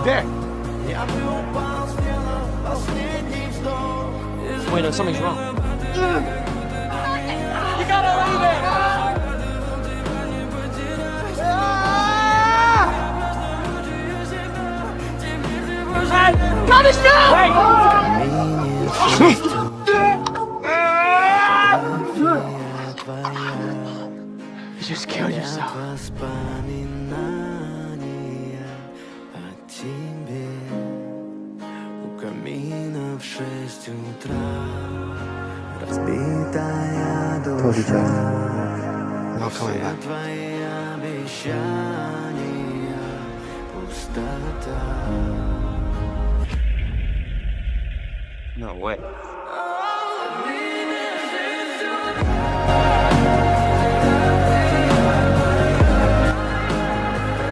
There. Wait, no, something's wrong. You gotta leave it! Cut his mouth! You just killed yourself. Тоже часто. Not coming back. No way.